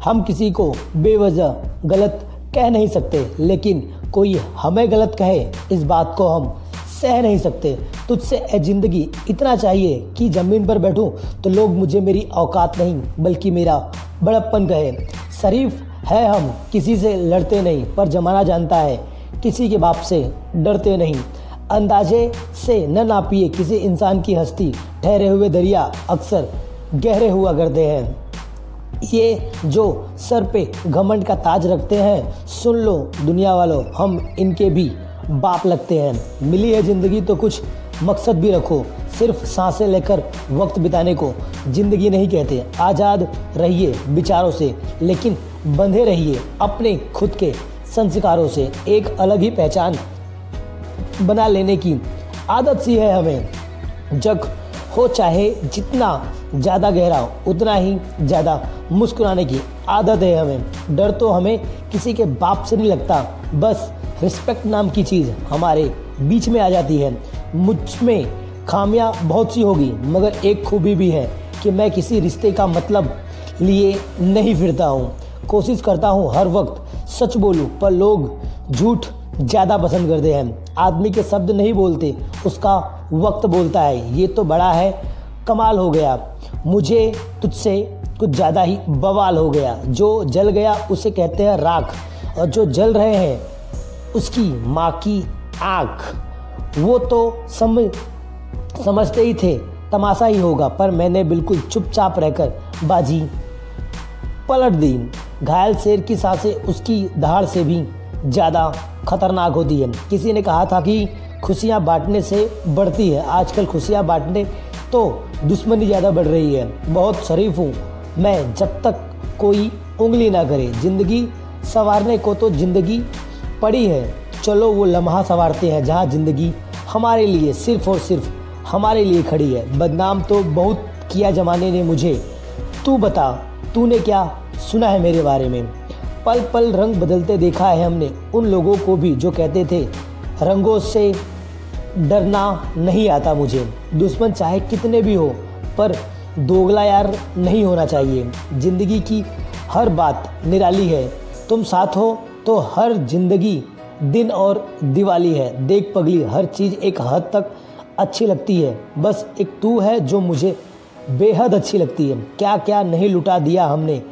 हम किसी को बेवजह गलत कह नहीं सकते, लेकिन कोई हमें गलत कहे इस बात को हम सह नहीं सकते। तुझसे ए ज़िंदगी इतना चाहिए कि ज़मीन पर बैठूं तो लोग मुझे मेरी औकात नहीं बल्कि मेरा बड़प्पन कहे। शरीफ है हम, किसी से लड़ते नहीं, पर ज़माना जानता है किसी के बाप से डरते नहीं। अंदाजे से न नापिए किसी इंसान की हस्ती, ठहरे हुए दरिया अक्सर गहरे हुआ करते हैं। ये जो सर पे घमंड का ताज रखते हैं, सुन लो दुनिया वालों, हम इनके भी बाप लगते हैं। मिली है ज़िंदगी तो कुछ मकसद भी रखो, सिर्फ सांसें लेकर वक्त बिताने को ज़िंदगी नहीं कहते। आज़ाद रहिए विचारों से, लेकिन बंधे रहिए अपने खुद के संस्कारों से। एक अलग ही पहचान बना लेने की आदत सी है हमें। जग हो चाहे जितना ज़्यादा गहरा हो, उतना ही ज़्यादा मुस्कुराने की आदत है हमें। डर तो हमें किसी के बाप से नहीं लगता, बस रिस्पेक्ट नाम की चीज़ हमारे बीच में आ जाती है। मुझ में खामियां बहुत सी होगी, मगर एक खूबी भी है कि मैं किसी रिश्ते का मतलब लिए नहीं फिरता हूँ। कोशिश करता हूँ हर वक्त सच बोलूँ, पर लोग झूठ ज़्यादा पसंद करते हैं। आदमी के शब्द नहीं बोलते, उसका वक्त बोलता है। ये तो बड़ा है कमाल हो गया, मुझे तुझसे कुछ ज़्यादा ही बवाल हो गया। जो जल गया उसे कहते हैं राख, और जो जल रहे हैं उसकी माँ की आँख। वो तो समझते ही थे तमाशा ही होगा, पर मैंने बिल्कुल चुपचाप रहकर बाजी पलट दी। घायल शेर की सांसें उसकी दहाड़ से भी ज़्यादा खतरनाक होती है। किसी ने कहा था कि खुशियाँ बांटने से बढ़ती है, आजकल खुशियाँ बांटने तो दुश्मनी ज़्यादा बढ़ रही है। बहुत शरीफ हूँ मैं जब तक कोई उंगली ना करे। ज़िंदगी संवारने को तो ज़िंदगी पड़ी है, चलो वो लम्हा संवारते हैं जहाँ ज़िंदगी हमारे लिए सिर्फ़ और सिर्फ हमारे लिए खड़ी है। बदनाम तो बहुत किया ज़माने ने मुझे, तू बता तूने क्या सुना है मेरे बारे में। पल पल रंग बदलते देखा है हमने उन लोगों को भी जो कहते थे रंगों से डरना नहीं आता मुझे। दुश्मन चाहे कितने भी हो, पर दोगला यार नहीं होना चाहिए। ज़िंदगी की हर बात निराली है, तुम साथ हो तो हर ज़िंदगी दिन और दिवाली है। देख पगली, हर चीज़ एक हद तक अच्छी लगती है, बस एक तू है जो मुझे बेहद अच्छी लगती है। क्या क्या नहीं लुटा दिया हमने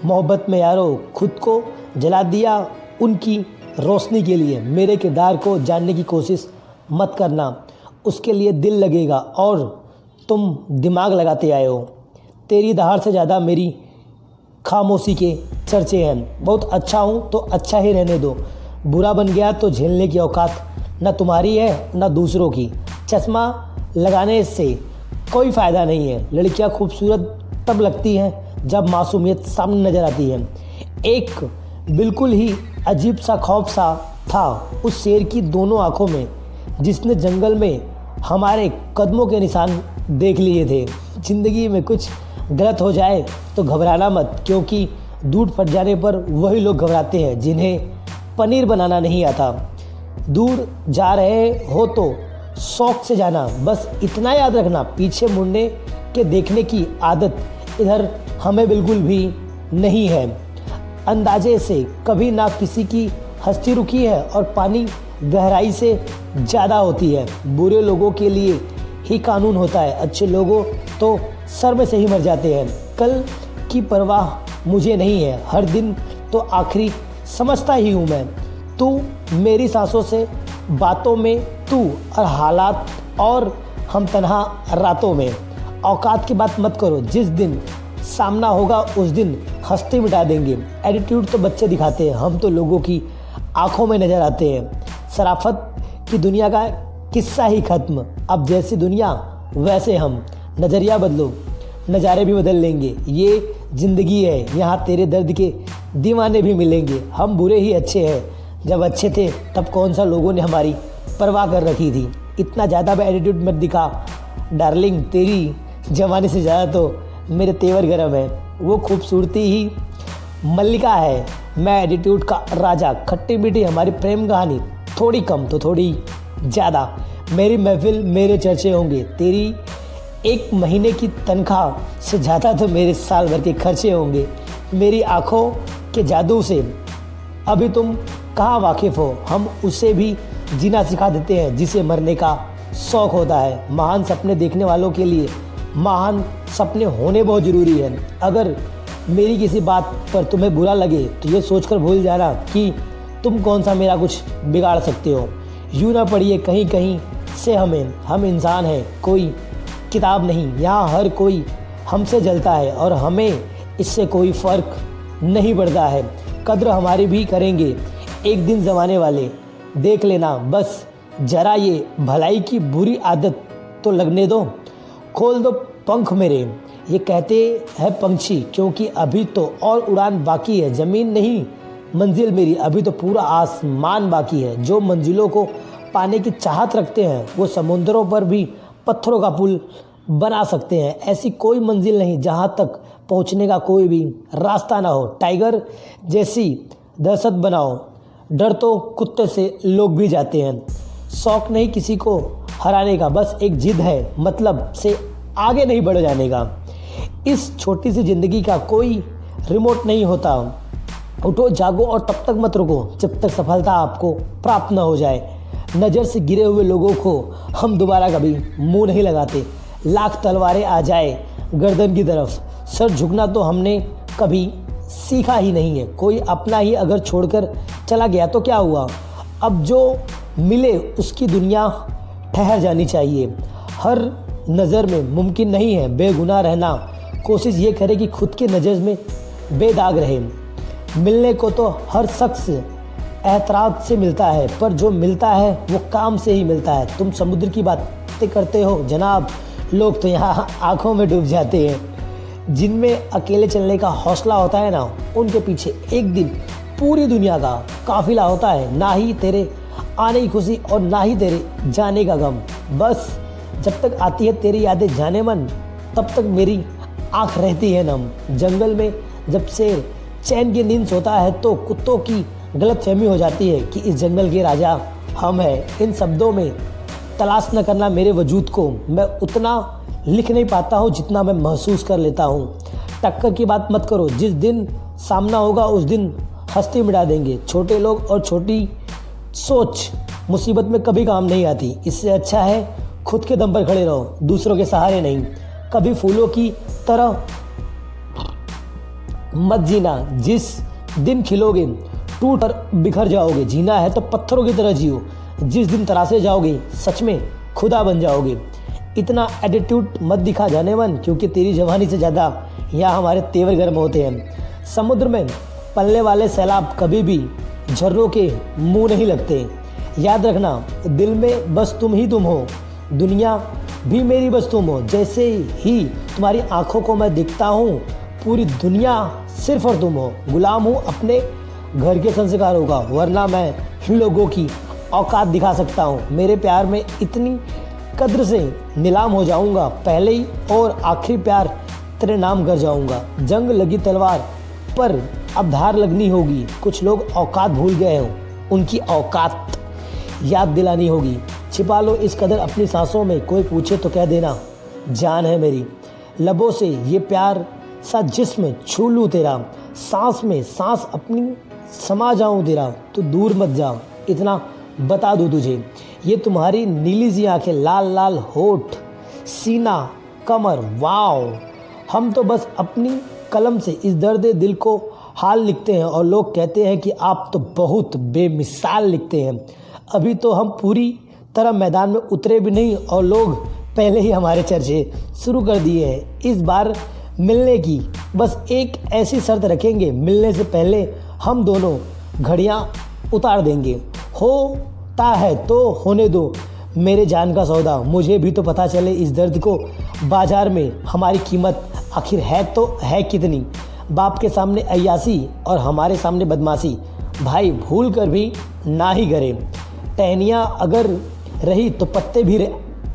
मोहब्बत में यारो, खुद को जला दिया उनकी रोशनी के लिए। मेरे किरदार को जानने की कोशिश मत करना, उसके लिए दिल लगेगा और तुम दिमाग लगाते आए हो। तेरी दहाड़ से ज़्यादा मेरी खामोशी के चर्चे हैं। बहुत अच्छा हूँ तो अच्छा ही रहने दो, बुरा बन गया तो झेलने की औकात न तुम्हारी है न दूसरों की। चश्मा लगाने से कोई फ़ायदा नहीं है। लड़कियाँ खूबसूरत तब लगती हैं जब मासूमियत सामने नज़र आती है। एक बिल्कुल ही अजीब सा खौफ सा था उस शेर की दोनों आँखों में, जिसने जंगल में हमारे कदमों के निशान देख लिए थे। ज़िंदगी में कुछ गलत हो जाए तो घबराना मत, क्योंकि दूध फट जाने पर वही लोग घबराते हैं जिन्हें पनीर बनाना नहीं आता। दूर जा रहे हो तो शौक से जाना, बस इतना याद रखना पीछे मुड़ने के देखने की आदत इधर हमें बिल्कुल भी नहीं है। अंदाजे से कभी ना किसी की हस्ती रुकी है और पानी गहराई से ज़्यादा होती है। बुरे लोगों के लिए ही कानून होता है, अच्छे लोगों तो सर में से ही मर जाते हैं। कल की परवाह मुझे नहीं है, हर दिन तो आखिरी समझता ही हूँ मैं। तू मेरी सांसों से बातों में, तू और हालात और हम तन्हा रातों में। औकात की बात मत करो, जिस दिन सामना होगा उस दिन हंसते मिटा देंगे। एटीट्यूड तो बच्चे दिखाते हैं, हम तो लोगों की आंखों में नज़र आते हैं। शराफत की दुनिया का किस्सा ही ख़त्म, अब जैसी दुनिया वैसे हम। नज़रिया बदलो, नज़ारे भी बदल लेंगे। ये ज़िंदगी है, यहाँ तेरे दर्द के दीवाने भी मिलेंगे। हम बुरे ही अच्छे हैं, जब अच्छे थे तब कौन सा लोगों ने हमारी परवाह कर रखी थी। इतना ज़्यादा भी एटीट्यूड मत दिखा डार्लिंग, तेरी जवानी से ज़्यादा तो मेरे तेवर गरम है। वो खूबसूरती ही मल्लिका है, मैं एटीट्यूड का राजा। खट्टी मीठी हमारी प्रेम कहानी, थोड़ी कम तो थोड़ी ज़्यादा। मेरी महफिल मेरे चर्चे होंगे, तेरी एक महीने की तनख्वाह से ज़्यादा तो मेरे साल भर के खर्चे होंगे मेरी आँखों के जादू से। अभी तुम कहाँ वाकिफ़ हो, हम उसे भी जीना सिखा देते हैं जिसे मरने का शौक़ होता है। महान सपने देखने वालों के लिए महान सपने होने बहुत ज़रूरी है। अगर मेरी किसी बात पर तुम्हें बुरा लगे तो ये सोचकर भूल जाना कि तुम कौन सा मेरा कुछ बिगाड़ सकते हो। यूँ ना पढ़िए कहीं कहीं से हमें, हम इंसान हैं, कोई किताब नहीं। यहाँ हर कोई हमसे जलता है और हमें इससे कोई फ़र्क नहीं पड़ता है। कद्र हमारी भी करेंगे एक दिन ज़माने वाले, देख लेना बस ज़रा ये भलाई की बुरी आदत तो लगने दो। खोल दो पंख मेरे, ये कहते हैं पंछी, क्योंकि अभी तो और उड़ान बाकी है। ज़मीन नहीं मंजिल मेरी, अभी तो पूरा आसमान बाकी है। जो मंजिलों को पाने की चाहत रखते हैं वो समुद्रों पर भी पत्थरों का पुल बना सकते हैं। ऐसी कोई मंजिल नहीं जहाँ तक पहुँचने का कोई भी रास्ता ना हो। टाइगर जैसी दहशत बनाओ, डर तो कुत्ते से लोग भी जाते हैं। शौक़ नहीं किसी को हराने का, बस एक जिद है मतलब से आगे नहीं बढ़ जाने का। इस छोटी सी ज़िंदगी का कोई रिमोट नहीं होता। उठो जागो और तब तक मत रुको जब तक सफलता आपको प्राप्त न हो जाए। नज़र से गिरे हुए लोगों को हम दोबारा कभी मुंह नहीं लगाते। लाख तलवारें आ जाए गर्दन की तरफ, सर झुकना तो हमने कभी सीखा ही नहीं है। कोई अपना ही अगर छोड़कर चला गया तो क्या हुआ, अब जो मिले उसकी दुनिया ठहर जानी चाहिए। हर नज़र में मुमकिन नहीं है बेगुनाह रहना। कोशिश ये करे कि खुद के नज़र में बेदाग रहे। मिलने को तो हर शख्स एतराज़ से मिलता है, पर जो मिलता है वो काम से ही मिलता है। तुम समुद्र की बातें करते हो जनाब, लोग तो यहाँ आँखों में डूब जाते हैं। जिनमें अकेले चलने का हौसला होता है ना, उनके पीछे एक दिन पूरी दुनिया का काफिला होता है। ना ही तेरे आने की खुशी और ना ही तेरे जाने का गम। बस जब तक आती है तेरी यादें जाने मन, तब तक मेरी आँख रहती है नम। जंगल में जब शेर चैन की नींद सोता है तो कुत्तों की गलतफहमी हो जाती है कि इस जंगल के राजा हम हैं। इन शब्दों में तलाश न करना मेरे वजूद को, मैं उतना लिख नहीं पाता हूँ जितना मैं महसूस कर लेता हूँ। टक्कर की बात मत करो, जिस दिन सामना होगा उस दिन हस्ती मिटा देंगे। छोटे लोग और छोटी सोच मुसीबत में कभी काम नहीं आती। इससे अच्छा है खुद के दम पर खड़े रहो, दूसरों के सहारे नहीं। कभी फूलों की तरह मत जीना, जिस दिन खिलोगे टूट कर बिखर जाओगे। जीना है तो पत्थरों की तरह जियो, जिस दिन तरासे जाओगे सच में खुदा बन जाओगे। इतना एटीट्यूड मत दिखा जाने मन, क्योंकि तेरी जवानी से ज़्यादा यहाँ हमारे तेवर गर्म होते हैं। समुद्र में पलने वाले सैलाब कभी भी झर्रों के मुंह नहीं लगते। याद रखना दिल में बस तुम ही तुम हो, दुनिया भी मेरी बस तुम हो। जैसे ही तुम्हारी आंखों को मैं दिखता हूँ पूरी दुनिया सिर्फ और तुम हो। गुलाम हूँ अपने घर के संस्कारों का, वरना मैं लोगों की औकात दिखा सकता हूँ। मेरे प्यार में इतनी कद्र से नीलाम हो जाऊँगा, पहले ही और आखिरी प्यार तेरे नाम कर जाऊँगा। जंग लगी तलवार पर अब धार लगनी होगी। कुछ लोग औकात भूल गए हो, उनकी औकात याद दिलानी होगी। छिपा लो इस कदर अपनी सांसों में, कोई पूछे तो कह देना जान है मेरी। लबों से ये प्यार सा जिस्म छू लूँ तेरा, सांस में सांस अपनी समा जाऊँ तेरा। तो दूर मत जा इतना बता दूँ तुझे, ये तुम्हारी नीली सी आँखें, लाल लाल होठ, सीना, कमर, वाव। हम तो बस अपनी कलम से इस दर्द दिल को हाल लिखते हैं और लोग कहते हैं कि आप तो बहुत बेमिसाल लिखते हैं। अभी तो हम पूरी तरह मैदान में उतरे भी नहीं और लोग पहले ही हमारे चर्चे शुरू कर दिए हैं। इस बार मिलने की बस एक ऐसी शर्त रखेंगे, मिलने से पहले हम दोनों घड़ियां उतार देंगे। होता है तो होने दो मेरे जान का सौदा, मुझे भी तो पता चले इस दर्द को बाजार में हमारी कीमत आखिर है तो है कितनी। बाप के सामने अय्यासी और हमारे सामने बदमाशी, भाई भूल कर भी ना ही करे। टहनियाँ अगर रही तो पत्ते भी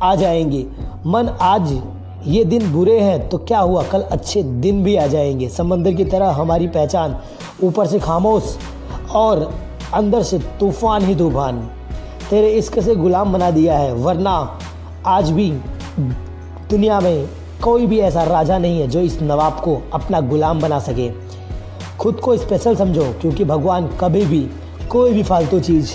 आ जाएंगे। मन आज ये दिन बुरे हैं तो क्या हुआ, कल अच्छे दिन भी आ जाएंगे। समंदर की तरह हमारी पहचान, ऊपर से खामोश और अंदर से तूफान ही तूफान। तेरे इश्क से गुलाम बना दिया है, वरना आज भी दुनिया में कोई भी ऐसा राजा नहीं है जो इस नवाब को अपना गुलाम बना सके। खुद को स्पेशल समझो, क्योंकि भगवान कभी भी कोई भी फालतू चीज़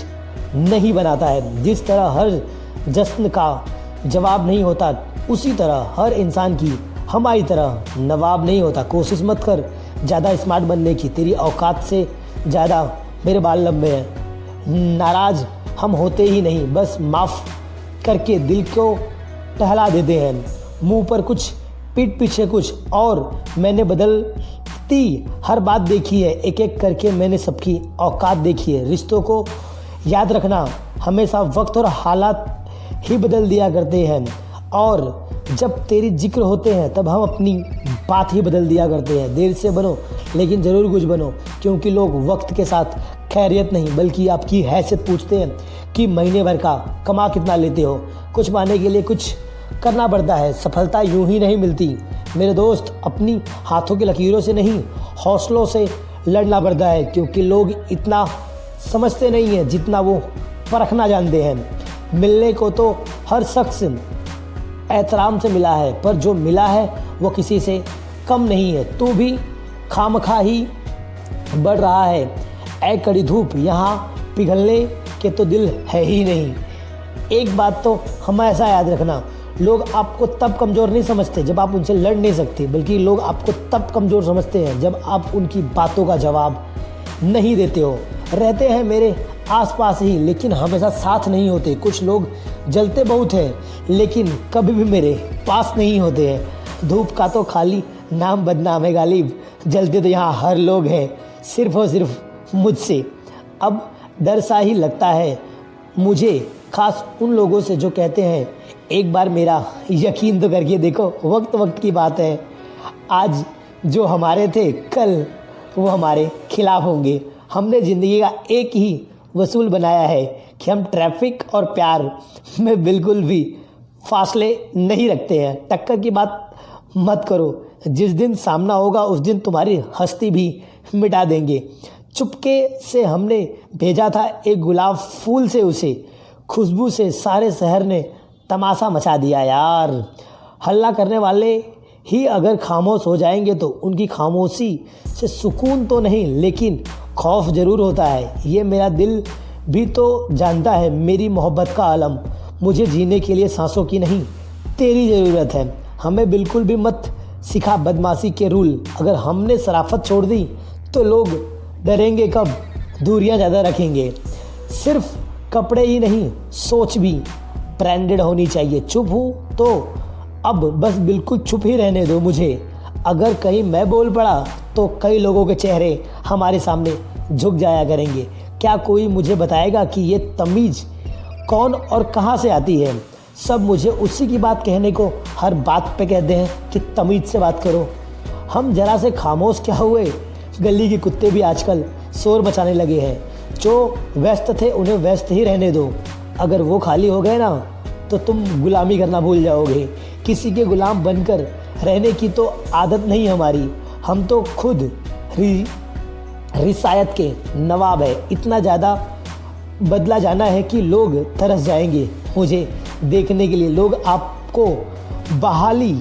नहीं बनाता है। जिस तरह हर जश्न का जवाब नहीं होता, उसी तरह हर इंसान की हमारी तरह नवाब नहीं होता। कोशिश मत कर ज़्यादा स्मार्ट बनने की, तेरी औकात से ज़्यादा मेरे बाल लंबे हैं। नाराज़ हम होते ही नहीं, बस माफ़ करके दिल को टहला देते हैं। मुंह पर कुछ, पीठ पीछे कुछ, और मैंने बदलती हर बात देखी है। एक एक करके मैंने सबकी औकात देखी है। रिश्तों को याद रखना, हमेशा वक्त और हालात ही बदल दिया करते हैं, और जब तेरी जिक्र होते हैं तब हम अपनी बात ही बदल दिया करते हैं। देर से बनो लेकिन ज़रूर कुछ बनो, क्योंकि लोग वक्त के साथ खैरियत नहीं बल्कि आपकी हैसियत पूछते हैं कि महीने भर का कमा कितना लेते हो। कुछ पाने के लिए कुछ करना पड़ता है, सफलता यूं ही नहीं मिलती मेरे दोस्त। अपनी हाथों की लकीरों से नहीं, हौसलों से लड़ना पड़ता है, क्योंकि लोग इतना समझते नहीं हैं जितना वो परखना जानते हैं। मिलने को तो हर शख्स एहतराम से मिला है, पर जो मिला है वो किसी से कम नहीं है। तू भी खामखा ही बढ़ रहा है। ऐ कड़ी धूप, यहाँ पिघलने के तो दिल है ही नहीं। एक बात तो हमेशा याद रखना, लोग आपको तब कमज़ोर नहीं समझते जब आप उनसे लड़ नहीं सकते, बल्कि लोग आपको तब कमज़ोर समझते हैं जब आप उनकी बातों का जवाब नहीं देते हो। रहते हैं मेरे आसपास ही, लेकिन हमेशा साथ नहीं होते। कुछ लोग जलते बहुत हैं, लेकिन कभी भी मेरे पास नहीं होते हैं। धूप का तो खाली नाम बदनाम है गालिब, जलते तो यहाँ हर लोग हैं, सिर्फ और सिर्फ मुझसे। अब डर सा ही लगता है मुझे, खास उन लोगों से जो कहते हैं एक बार मेरा यकीन तो करके देखो। वक्त वक्त की बात है, आज जो हमारे थे कल वो हमारे खिलाफ होंगे। हमने ज़िंदगी का एक ही वसूल बनाया है कि हम ट्रैफिक और प्यार में बिल्कुल भी फासले नहीं रखते हैं। टक्कर की बात मत करो, जिस दिन सामना होगा उस दिन तुम्हारी हस्ती भी मिटा देंगे। चुपके से हमने भेजा था एक गुलाब फूल से, उसे खुशबू से सारे शहर ने तमाशा मचा दिया यार। हल्ला करने वाले ही अगर खामोश हो जाएंगे तो उनकी खामोशी से सुकून तो नहीं, लेकिन खौफ ज़रूर होता है। ये मेरा दिल भी तो जानता है मेरी मोहब्बत का आलम। मुझे जीने के लिए सांसों की नहीं तेरी ज़रूरत है। हमें बिल्कुल भी मत सिखा बदमाशी के रूल। अगर हमने शराफत छोड़ दी तो लोग डरेंगे कब, दूरियां ज़्यादा रखेंगे। सिर्फ कपड़े ही नहीं, सोच भी ब्रांडेड होनी चाहिए। चुप हूँ तो अब बस बिल्कुल चुप ही रहने दो मुझे। अगर कहीं मैं बोल पड़ा तो कई लोगों के चेहरे हमारे सामने झुक जाया करेंगे। क्या कोई मुझे बताएगा कि ये तमीज़ कौन और कहाँ से आती है? सब मुझे उसी की बात कहने को हर बात पे कहते हैं कि तमीज़ से बात करो। हम जरा से खामोश क्या हुए? गली के कुत्ते भी आजकल शोर मचाने लगे हैं। जो व्यस्त थे उन्हें व्यस्त ही रहने दो। अगर वो खाली हो गए ना तो तुम गुलामी करना भूल जाओगे। किसी के गुलाम बनकर रहने की तो आदत नहीं हमारी। हम तो खुद रिसायत के नवाब है। इतना ज़्यादा बदला जाना है कि लोग तरस जाएंगे मुझे देखने के लिए। लोग आपको बहाली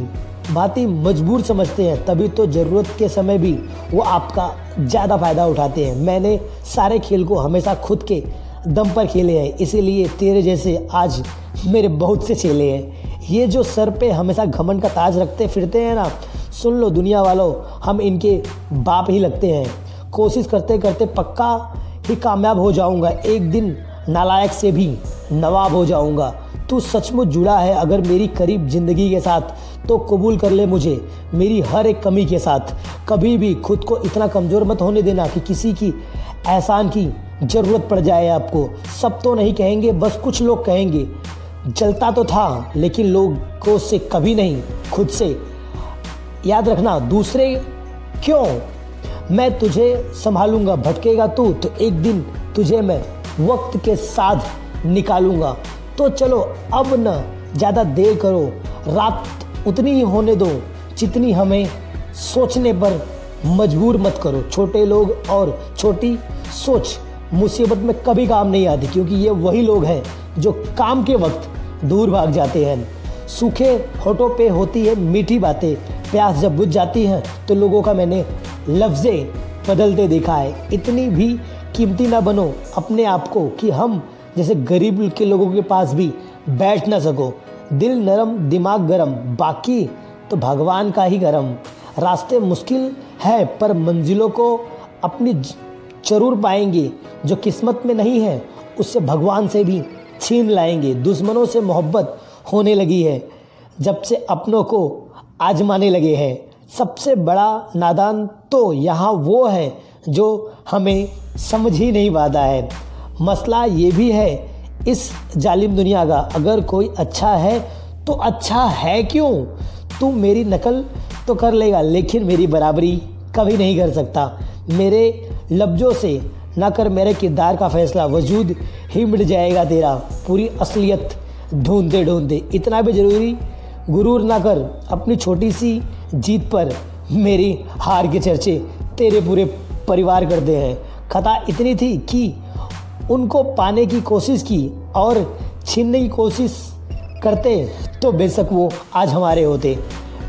भांति मजबूर समझते हैं, तभी तो ज़रूरत के समय भी वो आपका ज़्यादा फ़ायदा उठाते हैं। मैंने सारे खेल को हमेशा खुद के दम पर खेले हैं, इसीलिए तेरे जैसे आज मेरे बहुत से चेले हैं। ये जो सर पे हमेशा घमंड का ताज रखते फिरते हैं ना, सुन लो दुनिया वालों, हम इनके बाप ही लगते हैं। कोशिश करते करते पक्का ही कामयाब हो जाऊंगा। एक दिन नालायक से भी नवाब हो जाऊंगा। तू सचमुच जुड़ा है अगर मेरी करीब ज़िंदगी के साथ, तो कबूल कर ले मुझे मेरी हर एक कमी के साथ। कभी भी खुद को इतना कमज़ोर मत होने देना कि किसी की एहसान की ज़रूरत पड़ जाए आपको। सब तो नहीं कहेंगे, बस कुछ लोग कहेंगे। जलता तो था लेकिन लोगों से कभी नहीं, खुद से। याद रखना, दूसरे क्यों, मैं तुझे संभालूंगा। भटकेगा तू तो एक दिन तुझे मैं वक्त के साथ निकालूंगा। तो चलो अब न ज़्यादा देर करो, रात उतनी ही होने दो जितनी हमें सोचने पर मजबूर मत करो। छोटे लोग और छोटी सोच मुसीबत में कभी काम नहीं आती, क्योंकि ये वही लोग हैं जो काम के वक्त दूर भाग जाते हैं। सूखे होठों पे होती है मीठी बातें, प्यास जब बुझ जाती है तो लोगों का मैंने लफ्ज़े बदलते देखा है। इतनी भी कीमती ना बनो अपने आप को कि हम जैसे गरीब के लोगों के पास भी बैठ ना सको। दिल नरम दिमाग गरम, बाकी तो भगवान का ही करम। रास्ते मुश्किल है पर मंजिलों को अपनी जरूर पाएंगे। जो किस्मत में नहीं है उससे भगवान से भी छीन लाएंगे। दुश्मनों से मोहब्बत होने लगी है जब से अपनों को आजमाने लगे हैं। सबसे बड़ा नादान तो यहाँ वो है जो हमें समझ ही नहीं पाता है। मसला ये भी है इस जालिम दुनिया का, अगर कोई अच्छा है तो अच्छा है क्यों? तू मेरी नकल तो कर लेगा लेकिन मेरी बराबरी कभी नहीं कर सकता। मेरे लफ्ज़ों से ना कर मेरे किरदार का फैसला, वजूद ही मिट जाएगा तेरा पूरी असलियत ढूंढते ढूंढते। इतना भी ज़रूरी गुरूर ना कर अपनी छोटी सी जीत पर, मेरी हार के चर्चे तेरे पूरे परिवार करते हैं। खता इतनी थी कि उनको पाने की कोशिश की और छीनने की कोशिश करते तो बेशक वो आज हमारे होते।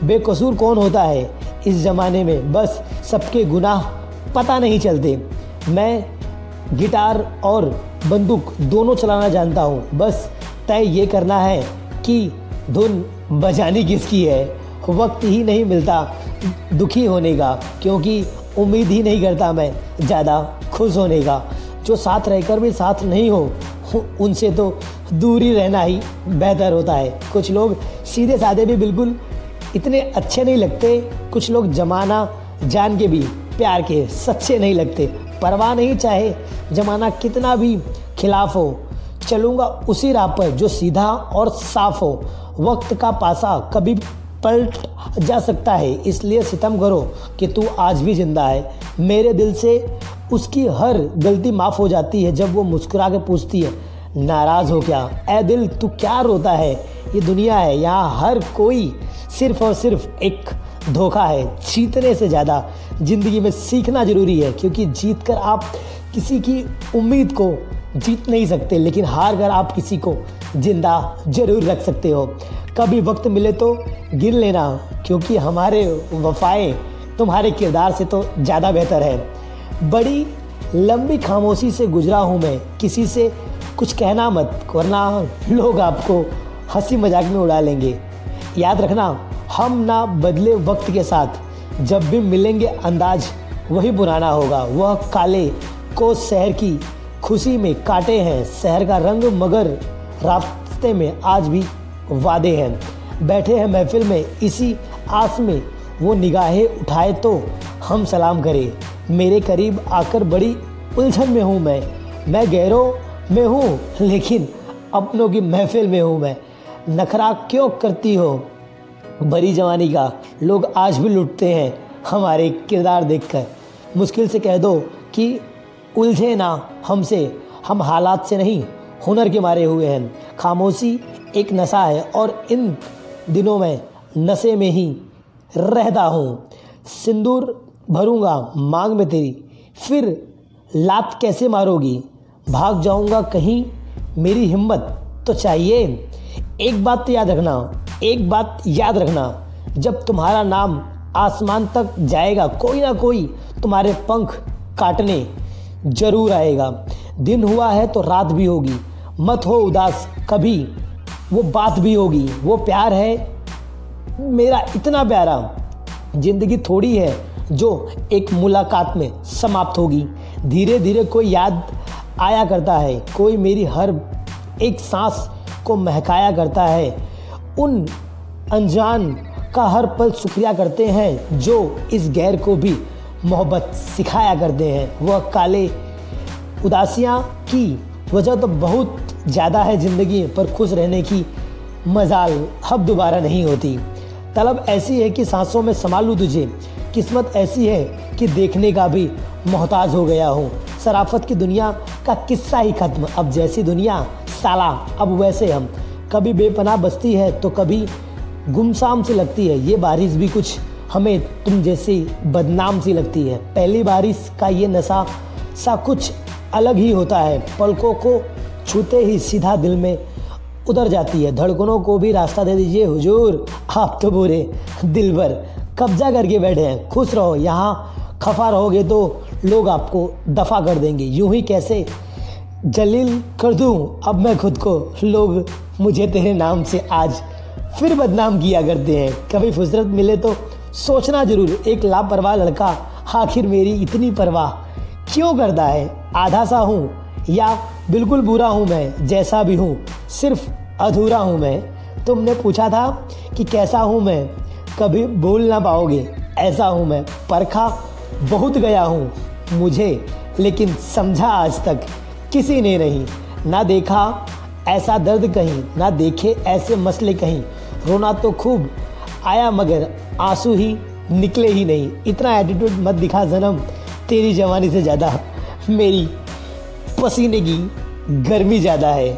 बेकसूर कौन होता है इस ज़माने में, बस सबके गुनाह पता नहीं चलते। मैं गिटार और बंदूक दोनों चलाना जानता हूँ, बस तय ये करना है कि धुन बजानी किसकी है। वक्त ही नहीं मिलता दुखी होने का, क्योंकि उम्मीद ही नहीं करता मैं ज़्यादा खुश होने का। जो साथ रहकर भी साथ नहीं हो उनसे तो दूर ही रहना ही बेहतर होता है। कुछ लोग सीधे साधे भी बिल्कुल इतने अच्छे नहीं लगते, कुछ लोग ज़माना जान के भी प्यार के सच्चे नहीं लगते। परवाह नहीं चाहे ज़माना कितना भी खिलाफ हो, चलूँगा उसी राह पर जो सीधा और साफ हो। वक्त का पासा कभी पलट जा सकता है, इसलिए सितम करो कि तू आज भी जिंदा है। मेरे दिल से उसकी हर गलती माफ़ हो जाती है जब वो मुस्कुरा के पूछती है नाराज़ हो क्या? ऐ दिल तू क्या रोता है? ये दुनिया है, यहाँ हर कोई सिर्फ़ और सिर्फ एक धोखा है। जीतने से ज़्यादा ज़िंदगी में सीखना ज़रूरी है, क्योंकि जीत कर आप किसी की उम्मीद को जीत नहीं सकते, लेकिन हार कर आप किसी को जिंदा ज़रूर रख सकते हो। कभी वक्त मिले तो गिन लेना, क्योंकि हमारे वफ़ाएं तुम्हारे किरदार से तो ज़्यादा बेहतर है। बड़ी लंबी खामोशी से गुजरा हूँ मैं, किसी से कुछ कहना मत, वरना लोग आपको हंसी मजाक में उड़ा लेंगे। याद रखना हम ना बदले वक्त के साथ, जब भी मिलेंगे अंदाज वही पुराना होगा। वह काले को शहर की खुशी में काटे हैं शहर का रंग, मगर रास्ते में आज भी वादे हैं। बैठे हैं महफिल में इसी आस में वो निगाहें उठाए तो हम सलाम करें। मेरे करीब आकर बड़ी उलझन में हूँ मैं गैरों में हूँ लेकिन अपनों की महफिल में हूँ मैं। नखरा क्यों करती हो बड़ी जवानी का, लोग आज भी लुटते हैं हमारे किरदार देखकर। मुश्किल से कह दो कि उलझे ना हमसे, हम हालात से नहीं हुनर के मारे हुए हैं। खामोशी एक नशा है और इन दिनों में नशे में ही रहता हूँ। सिंदूर भरूँगा मांग में तेरी, फिर लात कैसे मारोगी? भाग जाऊँगा कहीं, मेरी हिम्मत तो चाहिए। एक बात याद रखना, जब तुम्हारा नाम आसमान तक जाएगा कोई ना कोई तुम्हारे पंख काटने जरूर आएगा। दिन हुआ है तो रात भी होगी, मत हो उदास कभी, वो बात भी होगी। वो प्यार है मेरा इतना प्यारा, जिंदगी थोड़ी है जो एक मुलाकात में समाप्त होगी। धीरे धीरे कोई याद आया करता है, कोई मेरी हर एक सांस को महकाया करता है। उन अनजान का हर पल शुक्रिया करते हैं जो इस गैर को भी मोहब्बत सिखाया करते हैं। वह काले उदासियाँ की वजह तो बहुत ज़्यादा है ज़िंदगी, पर खुश रहने की मजाल अब दोबारा नहीं होती। तलब ऐसी है कि सांसों में संभाल लूँ तुझे, किस्मत ऐसी है कि देखने का भी मोहताज हो गया हूँ। शराफत की दुनिया का किस्सा ही खत्म, अब जैसी दुनिया साला अब वैसे हम। कभी बेपनाह बसती है तो कभी गुमसाम सी लगती है। ये बारिश भी कुछ हमें तुम जैसी बदनाम सी लगती है। पहली बारिश का ये नशा सा कुछ अलग ही होता है, पलकों को छूते ही सीधा दिल में उतर जाती है। धड़कनों को भी रास्ता दे दीजिए हुजूर, आप तो बुरे दिलबर कब्जा करके बैठे हैं। खुश रहो, यहाँ खफा रहोगे तो लोग आपको दफ़ा कर देंगे। यूं ही कैसे जलील कर दूं अब मैं खुद को, लोग मुझे तेरे नाम से आज फिर बदनाम किया करते हैं। कभी फुर्सत मिले तो सोचना ज़रूर, एक लापरवाह लड़का आखिर मेरी इतनी परवाह क्यों करता है। आधा सा हूँ या बिल्कुल बुरा हूँ मैं, जैसा भी हूँ सिर्फ अधूरा हूँ मैं। तुमने पूछा था कि कैसा हूँ मैं, कभी भूल ना पाओगे ऐसा हूँ मैं। परखा बहुत गया हूँ मुझे, लेकिन समझा आज तक किसी ने नहीं। ना देखा ऐसा दर्द कहीं, ना देखे ऐसे मसले कहीं। रोना तो खूब आया मगर आंसू ही निकले ही नहीं। इतना एटीट्यूड मत दिखा सनम, तेरी जवानी से ज़्यादा मेरी पसीने की गर्मी ज़्यादा है।